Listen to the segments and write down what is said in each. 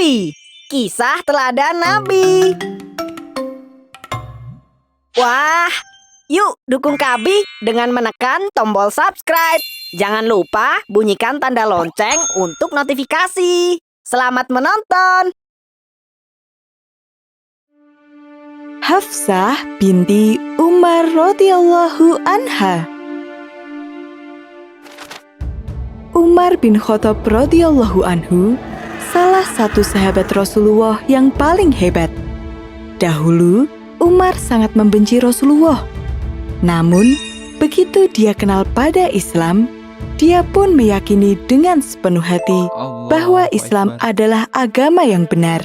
Kabi, kisah teladan Nabi. Wah, yuk dukung Kabi dengan menekan tombol subscribe. Jangan lupa bunyikan tanda lonceng untuk notifikasi. Selamat menonton. Hafsah binti Umar radhiyallahu anha. Umar bin Khattab radhiyallahu anhu salah satu sahabat Rasulullah yang paling hebat. Dahulu, Umar sangat membenci Rasulullah. Namun, begitu dia kenal pada Islam, dia pun meyakini dengan sepenuh hati bahwa Islam adalah agama yang benar.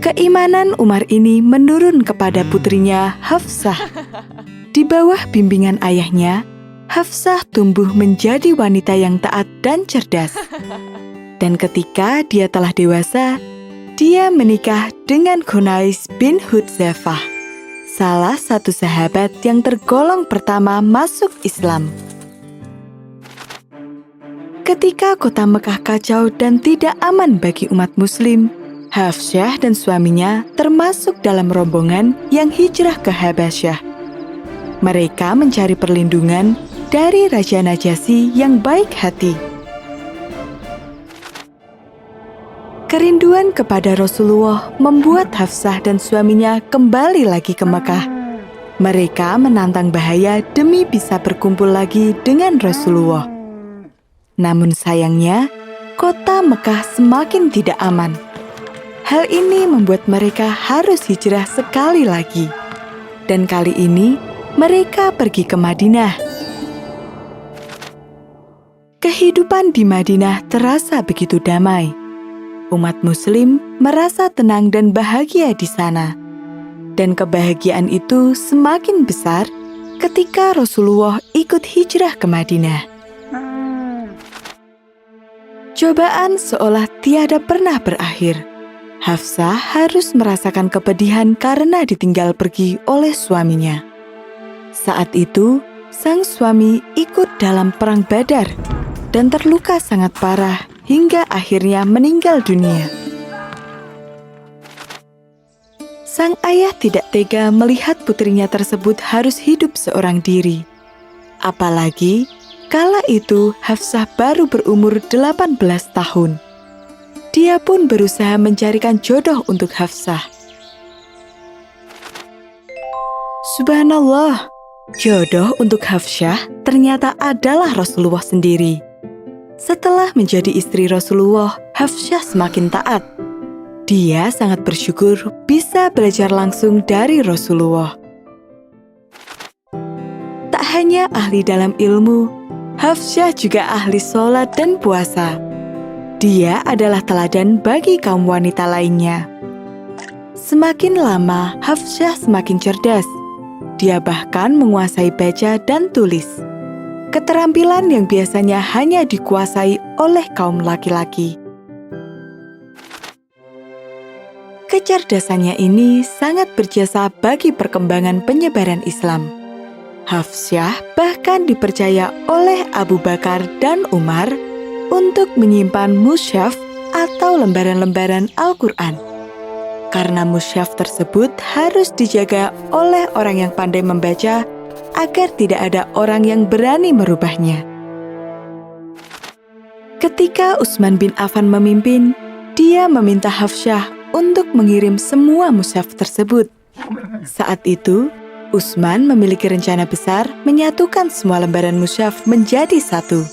Keimanan Umar ini menurun kepada putrinya Hafsah. Di bawah bimbingan ayahnya, Hafsah tumbuh menjadi wanita yang taat dan cerdas. Dan ketika dia telah dewasa, dia menikah dengan Ghunais bin Hudzafah, salah satu sahabat yang tergolong pertama masuk Islam. Ketika kota Mekah kacau dan tidak aman bagi umat muslim, Hafsah dan suaminya termasuk dalam rombongan yang hijrah ke Habasyah. Mereka mencari perlindungan dari Raja Najasyi yang baik hati. Kerinduan kepada Rasulullah membuat Hafsah dan suaminya kembali lagi ke Mekah. Mereka menantang bahaya demi bisa berkumpul lagi dengan Rasulullah. Namun sayangnya, kota Mekah semakin tidak aman. Hal ini membuat mereka harus hijrah sekali lagi. Dan kali ini, mereka pergi ke Madinah. Kehidupan di Madinah terasa begitu damai. Umat muslim merasa tenang dan bahagia di sana. Dan kebahagiaan itu semakin besar ketika Rasulullah ikut hijrah ke Madinah. Cobaan seolah tiada pernah berakhir. Hafsah harus merasakan kepedihan karena ditinggal pergi oleh suaminya. Saat itu, sang suami ikut dalam perang Badar dan terluka sangat parah hingga akhirnya meninggal dunia. Sang ayah tidak tega melihat putrinya tersebut harus hidup seorang diri. Apalagi, kala itu Hafsah baru berumur 18 tahun. Dia pun berusaha mencarikan jodoh untuk Hafsah. Subhanallah, jodoh untuk Hafsah ternyata adalah Rasulullah sendiri. Setelah menjadi istri Rasulullah, Hafsah semakin taat. Dia sangat bersyukur bisa belajar langsung dari Rasulullah. Tak hanya ahli dalam ilmu, Hafsah juga ahli sholat dan puasa. Dia adalah teladan bagi kaum wanita lainnya. Semakin lama, Hafsah semakin cerdas. Dia bahkan menguasai baca dan tulis. Keterampilan yang biasanya hanya dikuasai oleh kaum laki-laki. Kecerdasannya ini sangat berjasa bagi perkembangan penyebaran Islam. Hafsah bahkan dipercaya oleh Abu Bakar dan Umar untuk menyimpan mushaf atau lembaran-lembaran Al-Quran. Karena mushaf tersebut harus dijaga oleh orang yang pandai membaca agar tidak ada orang yang berani merubahnya. Ketika Utsman bin Affan memimpin, dia meminta Hafsah untuk mengirim semua mushaf tersebut. Saat itu, Utsman memiliki rencana besar menyatukan semua lembaran mushaf menjadi satu,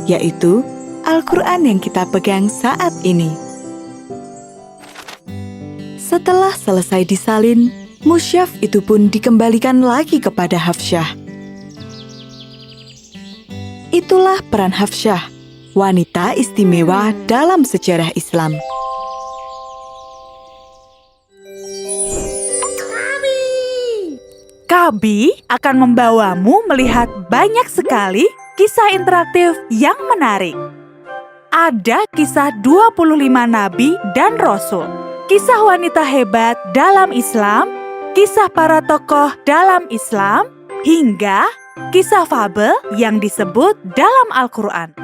yaitu Al-Quran yang kita pegang saat ini. Setelah selesai disalin, mushaf itu pun dikembalikan lagi kepada Hafsah. Itulah peran Hafsah, wanita istimewa dalam sejarah Islam. Kabi akan membawamu melihat banyak sekali kisah interaktif yang menarik. Ada kisah 25 nabi dan rasul, kisah wanita hebat dalam Islam, kisah para tokoh dalam Islam, hingga kisah fabel yang disebut dalam Al-Quran.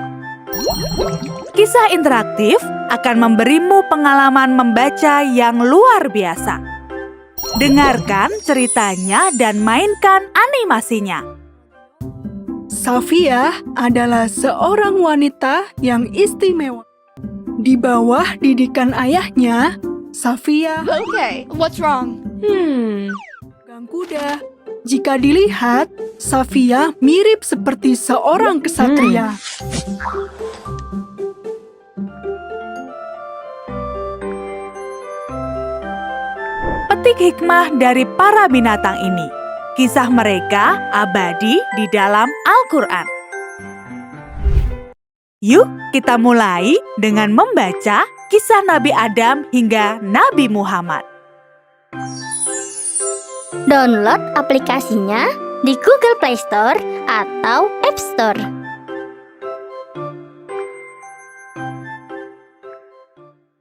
Kisah interaktif akan memberimu pengalaman membaca yang luar biasa. Dengarkan ceritanya dan mainkan animasinya. Safia adalah seorang wanita yang istimewa. Di bawah didikan ayahnya, Safia Okay, what's wrong? pegang kuda. Jika dilihat, Safia mirip seperti seorang kesatria. Petik hikmah dari para binatang ini. Kisah mereka abadi di dalam Al-Quran. Yuk kita mulai dengan membaca kisah Nabi Adam hingga Nabi Muhammad. Download aplikasinya di Google Play Store atau App Store.